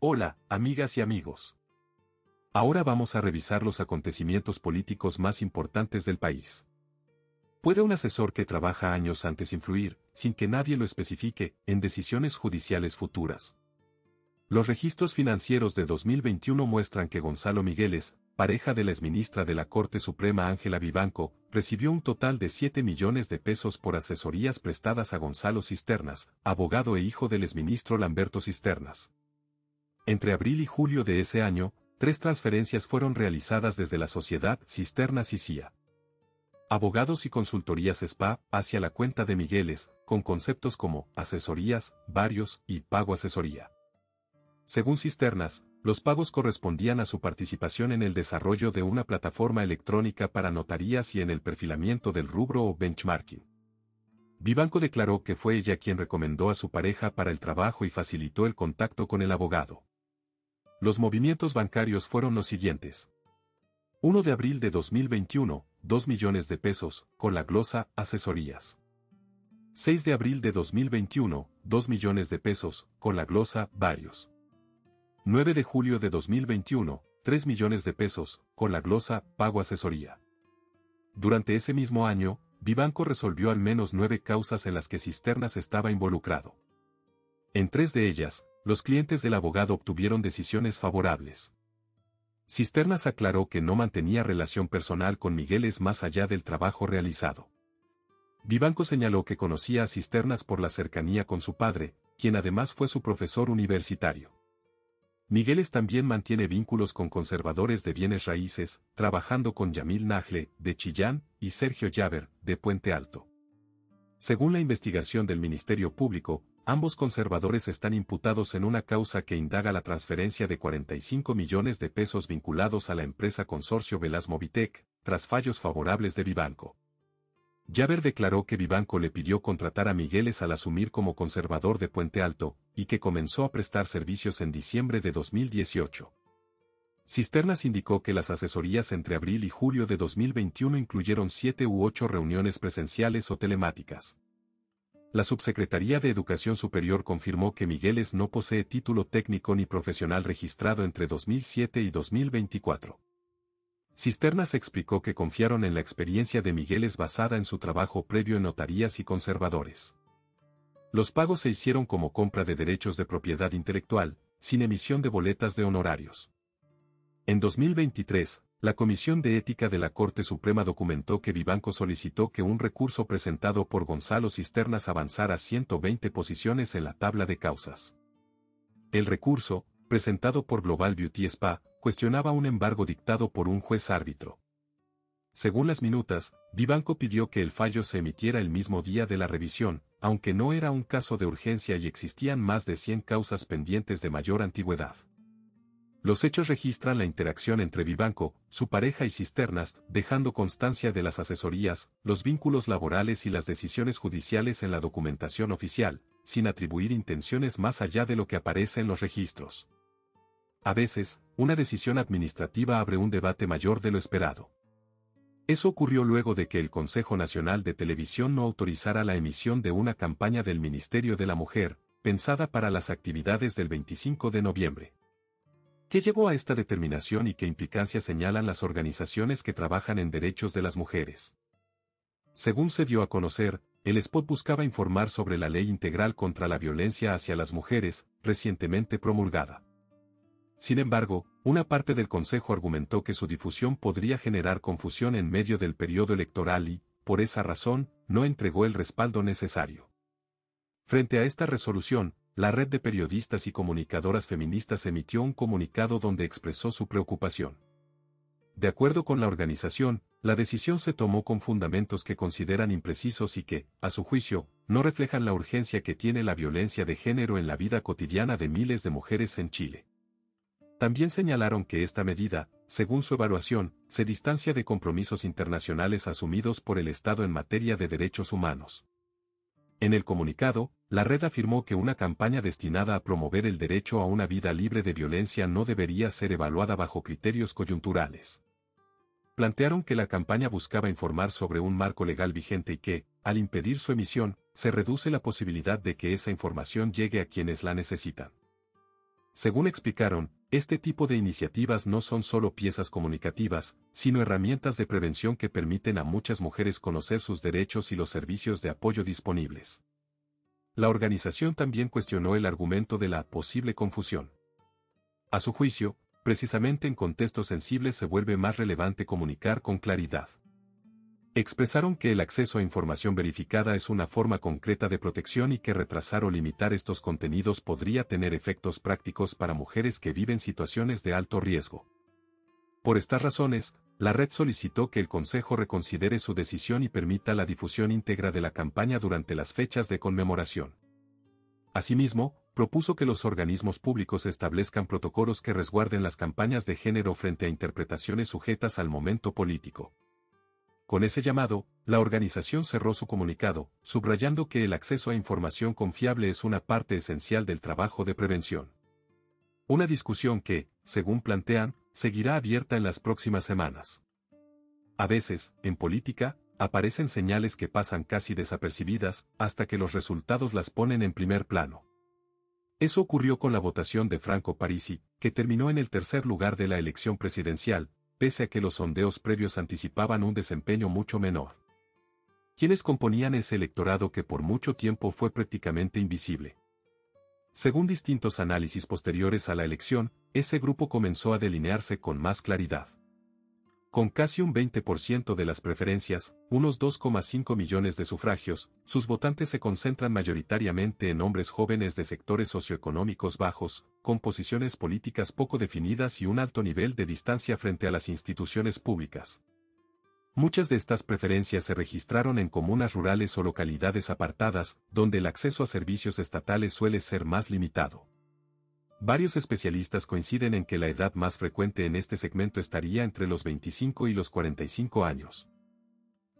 Hola, amigas y amigos. Ahora vamos a revisar los acontecimientos políticos más importantes del país. ¿Puede un asesor que trabaja años antes influir, sin que nadie lo especifique, en decisiones judiciales futuras? Los registros financieros de 2021 muestran que Gonzalo Migueles, pareja de la exministra de la Corte Suprema Ángela Vivanco, recibió un total de 7 millones de pesos por asesorías prestadas a Gonzalo Cisternas, abogado e hijo del exministro Lamberto Cisternas. Entre abril y julio de ese año, 3 transferencias fueron realizadas desde la sociedad Cisternas y CIA. Abogados y consultorías SPA hacia la cuenta de Migueles, con conceptos como asesorías, varios y pago asesoría. Según Cisternas, los pagos correspondían a su participación en el desarrollo de una plataforma electrónica para notarías y en el perfilamiento del rubro o benchmarking. Vivanco declaró que fue ella quien recomendó a su pareja para el trabajo y facilitó el contacto con el abogado. Los movimientos bancarios fueron los siguientes. 1 de abril de 2021, 2 millones de pesos, con la glosa asesorías. 6 de abril de 2021, 2 millones de pesos, con la glosa varios. 9 de julio de 2021, 3 millones de pesos, con la glosa pago asesoría. Durante ese mismo año, Vivanco resolvió al menos 9 causas en las que Cisternas estaba involucrado. En 3 de ellas, los clientes del abogado obtuvieron decisiones favorables. Cisternas aclaró que no mantenía relación personal con Migueles más allá del trabajo realizado. Vivanco señaló que conocía a Cisternas por la cercanía con su padre, quien además fue su profesor universitario. Migueles también mantiene vínculos con conservadores de bienes raíces, trabajando con Yamil Nagle, de Chillán, y Sergio Llaver, de Puente Alto. Según la investigación del Ministerio Público, ambos conservadores están imputados en una causa que indaga la transferencia de 45 millones de pesos vinculados a la empresa Consorcio Velas Movitec, tras fallos favorables de Vivanco. Llaver declaró que Vivanco le pidió contratar a Migueles al asumir como conservador de Puente Alto, y que comenzó a prestar servicios en diciembre de 2018. Cisternas indicó que las asesorías entre abril y julio de 2021 incluyeron 7 u 8 reuniones presenciales o telemáticas. La Subsecretaría de Educación Superior confirmó que Migueles no posee título técnico ni profesional registrado entre 2007 y 2024. Cisternas explicó que confiaron en la experiencia de Migueles basada en su trabajo previo en notarías y conservadores. Los pagos se hicieron como compra de derechos de propiedad intelectual, sin emisión de boletas de honorarios. En 2023, la Comisión de Ética de la Corte Suprema documentó que Vivanco solicitó que un recurso presentado por Gonzalo Cisternas avanzara 120 posiciones en la tabla de causas. El recurso, presentado por Global Beauty Spa, cuestionaba un embargo dictado por un juez árbitro. Según las minutas, Vivanco pidió que el fallo se emitiera el mismo día de la revisión, aunque no era un caso de urgencia y existían más de 100 causas pendientes de mayor antigüedad. Los hechos registran la interacción entre Vivanco, su pareja y Cisternas, dejando constancia de las asesorías, los vínculos laborales y las decisiones judiciales en la documentación oficial, sin atribuir intenciones más allá de lo que aparece en los registros. A veces, una decisión administrativa abre un debate mayor de lo esperado. Eso ocurrió luego de que el Consejo Nacional de Televisión no autorizara la emisión de una campaña del Ministerio de la Mujer, pensada para las actividades del 25 de noviembre. ¿Qué llevó a esta determinación y qué implicancias señalan las organizaciones que trabajan en derechos de las mujeres? Según se dio a conocer, el spot buscaba informar sobre la Ley Integral contra la Violencia hacia las Mujeres, recientemente promulgada. Sin embargo, una parte del Consejo argumentó que su difusión podría generar confusión en medio del periodo electoral y, por esa razón, no entregó el respaldo necesario. Frente a esta resolución, la Red de Periodistas y Comunicadoras Feministas emitió un comunicado donde expresó su preocupación. De acuerdo con la organización, la decisión se tomó con fundamentos que consideran imprecisos y que, a su juicio, no reflejan la urgencia que tiene la violencia de género en la vida cotidiana de miles de mujeres en Chile. También señalaron que esta medida, según su evaluación, se distancia de compromisos internacionales asumidos por el Estado en materia de derechos humanos. En el comunicado, la red afirmó que una campaña destinada a promover el derecho a una vida libre de violencia no debería ser evaluada bajo criterios coyunturales. Plantearon que la campaña buscaba informar sobre un marco legal vigente y que, al impedir su emisión, se reduce la posibilidad de que esa información llegue a quienes la necesitan. Según explicaron, este tipo de iniciativas no son solo piezas comunicativas, sino herramientas de prevención que permiten a muchas mujeres conocer sus derechos y los servicios de apoyo disponibles. La organización también cuestionó el argumento de la posible confusión. A su juicio, precisamente en contextos sensibles se vuelve más relevante comunicar con claridad. Expresaron que el acceso a información verificada es una forma concreta de protección y que retrasar o limitar estos contenidos podría tener efectos prácticos para mujeres que viven situaciones de alto riesgo. Por estas razones, la red solicitó que el Consejo reconsidere su decisión y permita la difusión íntegra de la campaña durante las fechas de conmemoración. Asimismo, propuso que los organismos públicos establezcan protocolos que resguarden las campañas de género frente a interpretaciones sujetas al momento político. Con ese llamado, la organización cerró su comunicado, subrayando que el acceso a información confiable es una parte esencial del trabajo de prevención. Una discusión que, según plantean, seguirá abierta en las próximas semanas. A veces, en política, aparecen señales que pasan casi desapercibidas, hasta que los resultados las ponen en primer plano. Eso ocurrió con la votación de Franco Parisi, que terminó en el tercer lugar de la elección presidencial, pese a que los sondeos previos anticipaban un desempeño mucho menor. ¿Quiénes componían ese electorado que por mucho tiempo fue prácticamente invisible? Según distintos análisis posteriores a la elección, ese grupo comenzó a delinearse con más claridad. Con casi un 20% de las preferencias, unos 2,5 millones de sufragios, sus votantes se concentran mayoritariamente en hombres jóvenes de sectores socioeconómicos bajos, con posiciones políticas poco definidas y un alto nivel de distancia frente a las instituciones públicas. Muchas de estas preferencias se registraron en comunas rurales o localidades apartadas, donde el acceso a servicios estatales suele ser más limitado. Varios especialistas coinciden en que la edad más frecuente en este segmento estaría entre los 25 y los 45 años.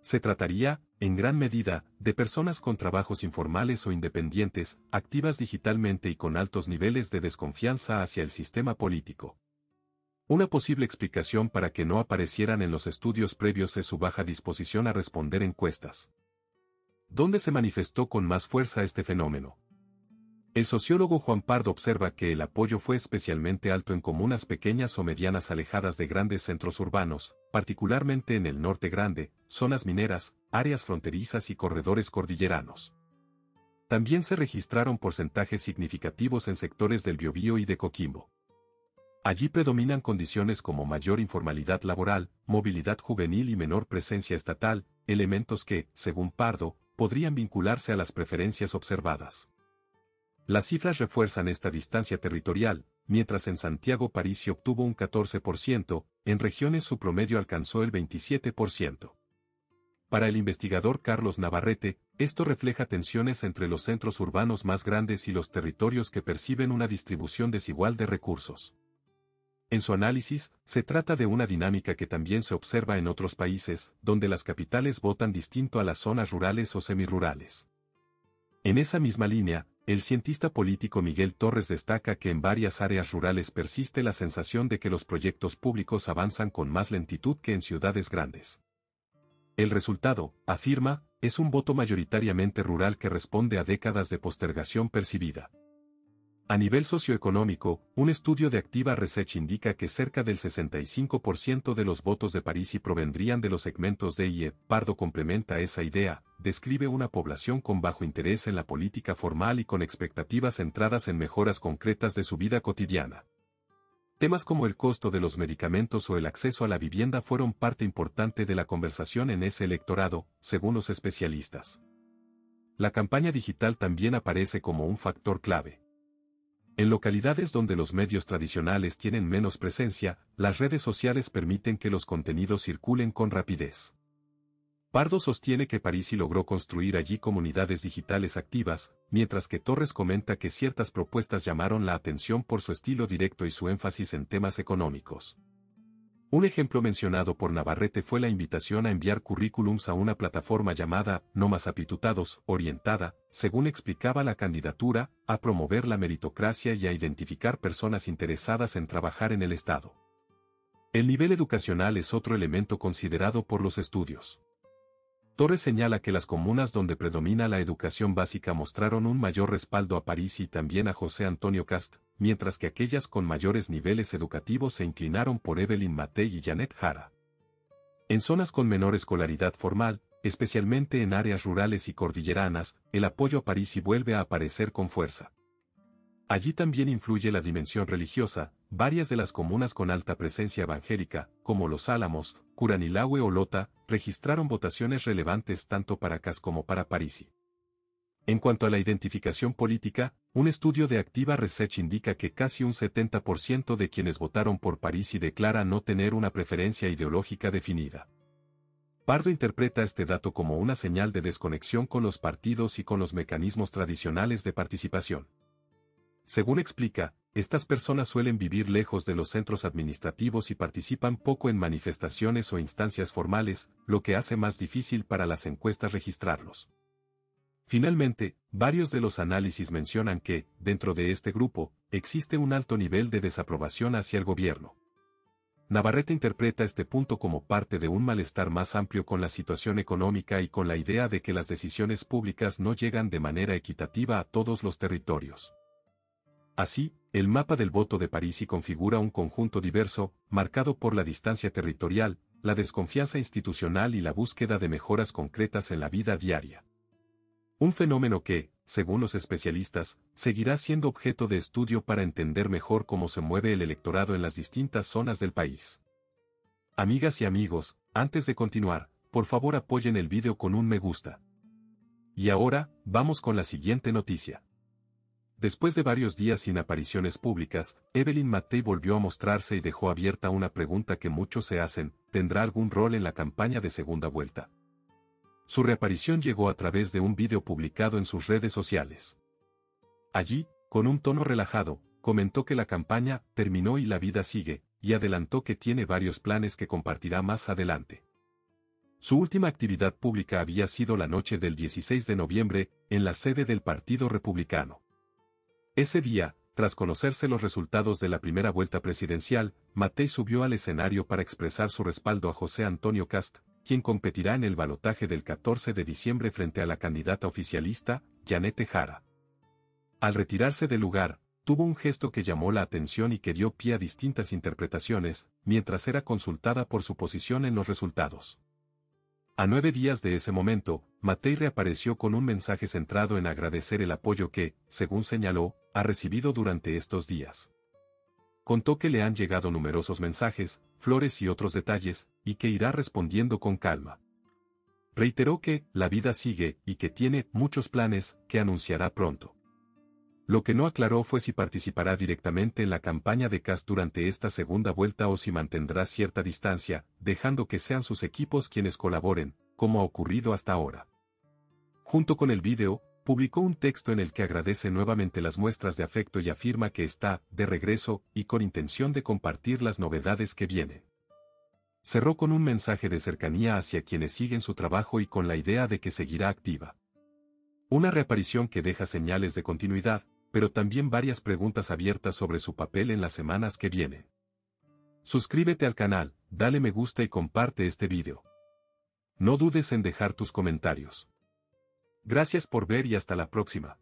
Se trataría, en gran medida, de personas con trabajos informales o independientes, activas digitalmente y con altos niveles de desconfianza hacia el sistema político. Una posible explicación para que no aparecieran en los estudios previos es su baja disposición a responder encuestas. ¿Dónde se manifestó con más fuerza este fenómeno? El sociólogo Juan Pardo observa que el apoyo fue especialmente alto en comunas pequeñas o medianas alejadas de grandes centros urbanos, particularmente en el norte grande, zonas mineras, áreas fronterizas y corredores cordilleranos. También se registraron porcentajes significativos en sectores del Biobío y de Coquimbo. Allí predominan condiciones como mayor informalidad laboral, movilidad juvenil y menor presencia estatal, elementos que, según Pardo, podrían vincularse a las preferencias observadas. Las cifras refuerzan esta distancia territorial, mientras en Santiago Parisi obtuvo un 14%, en regiones su promedio alcanzó el 27%. Para el investigador Carlos Navarrete, esto refleja tensiones entre los centros urbanos más grandes y los territorios que perciben una distribución desigual de recursos. En su análisis, se trata de una dinámica que también se observa en otros países, donde las capitales votan distinto a las zonas rurales o semirurales. En esa misma línea, el cientista político Miguel Torres destaca que en varias áreas rurales persiste la sensación de que los proyectos públicos avanzan con más lentitud que en ciudades grandes. El resultado, afirma, es un voto mayoritariamente rural que responde a décadas de postergación percibida. A nivel socioeconómico, un estudio de Activa Research indica que cerca del 65% de los votos de Parisi provendrían de los segmentos D y E. Pardo complementa esa idea, describe una población con bajo interés en la política formal y con expectativas centradas en mejoras concretas de su vida cotidiana. Temas como el costo de los medicamentos o el acceso a la vivienda fueron parte importante de la conversación en ese electorado, según los especialistas. La campaña digital también aparece como un factor clave. En localidades donde los medios tradicionales tienen menos presencia, las redes sociales permiten que los contenidos circulen con rapidez. Pardo sostiene que Parisi logró construir allí comunidades digitales activas, mientras que Torres comenta que ciertas propuestas llamaron la atención por su estilo directo y su énfasis en temas económicos. Un ejemplo mencionado por Navarrete fue la invitación a enviar currículums a una plataforma llamada No Más Apitutados, orientada, según explicaba la candidatura, a promover la meritocracia y a identificar personas interesadas en trabajar en el Estado. El nivel educacional es otro elemento considerado por los estudios. Torres señala que las comunas donde predomina la educación básica mostraron un mayor respaldo a París y también a José Antonio Cast, mientras que aquellas con mayores niveles educativos se inclinaron por Evelyn Matei y Janet Jara. En zonas con menor escolaridad formal, especialmente en áreas rurales y cordilleranas, el apoyo a París vuelve a aparecer con fuerza. Allí también influye la dimensión religiosa. Varias de las comunas con alta presencia evangélica, como Los Álamos, Curanilahue o Lota, registraron votaciones relevantes tanto para Cast como para Parisi. En cuanto a la identificación política, un estudio de Activa Research indica que casi un 70% de quienes votaron por Parisi declara no tener una preferencia ideológica definida. Pardo interpreta este dato como una señal de desconexión con los partidos y con los mecanismos tradicionales de participación. Según explica, estas personas suelen vivir lejos de los centros administrativos y participan poco en manifestaciones o instancias formales, lo que hace más difícil para las encuestas registrarlos. Finalmente, varios de los análisis mencionan que, dentro de este grupo, existe un alto nivel de desaprobación hacia el gobierno. Navarrete interpreta este punto como parte de un malestar más amplio con la situación económica y con la idea de que las decisiones públicas no llegan de manera equitativa a todos los territorios. Así, el mapa del voto de Parisi configura un conjunto diverso, marcado por la distancia territorial, la desconfianza institucional y la búsqueda de mejoras concretas en la vida diaria. Un fenómeno que, según los especialistas, seguirá siendo objeto de estudio para entender mejor cómo se mueve el electorado en las distintas zonas del país. Amigas y amigos, antes de continuar, por favor apoyen el video con un me gusta. Y ahora, vamos con la siguiente noticia. Después de varios días sin apariciones públicas, Evelyn Matei volvió a mostrarse y dejó abierta una pregunta que muchos se hacen: ¿tendrá algún rol en la campaña de segunda vuelta? Su reaparición llegó a través de un vídeo publicado en sus redes sociales. Allí, con un tono relajado, comentó que la campaña terminó y la vida sigue, y adelantó que tiene varios planes que compartirá más adelante. Su última actividad pública había sido la noche del 16 de noviembre, en la sede del Partido Republicano. Ese día, tras conocerse los resultados de la primera vuelta presidencial, Matei subió al escenario para expresar su respaldo a José Antonio Cast, quien competirá en el balotaje del 14 de diciembre frente a la candidata oficialista, Janet Jara. Al retirarse del lugar, tuvo un gesto que llamó la atención y que dio pie a distintas interpretaciones, mientras era consultada por su posición en los resultados. A 9 días de ese momento, Matei reapareció con un mensaje centrado en agradecer el apoyo que, según señaló, ha recibido durante estos días. Contó que le han llegado numerosos mensajes, flores y otros detalles, y que irá respondiendo con calma. Reiteró que la vida sigue y que tiene muchos planes que anunciará pronto. Lo que no aclaró fue si participará directamente en la campaña de Cast durante esta segunda vuelta o si mantendrá cierta distancia, dejando que sean sus equipos quienes colaboren, como ha ocurrido hasta ahora. Junto con el vídeo, publicó un texto en el que agradece nuevamente las muestras de afecto y afirma que está de regreso y con intención de compartir las novedades que vienen. Cerró con un mensaje de cercanía hacia quienes siguen su trabajo y con la idea de que seguirá activa. Una reaparición que deja señales de continuidad, pero también varias preguntas abiertas sobre su papel en las semanas que vienen. Suscríbete al canal, dale me gusta y comparte este video. No dudes en dejar tus comentarios. Gracias por ver y hasta la próxima.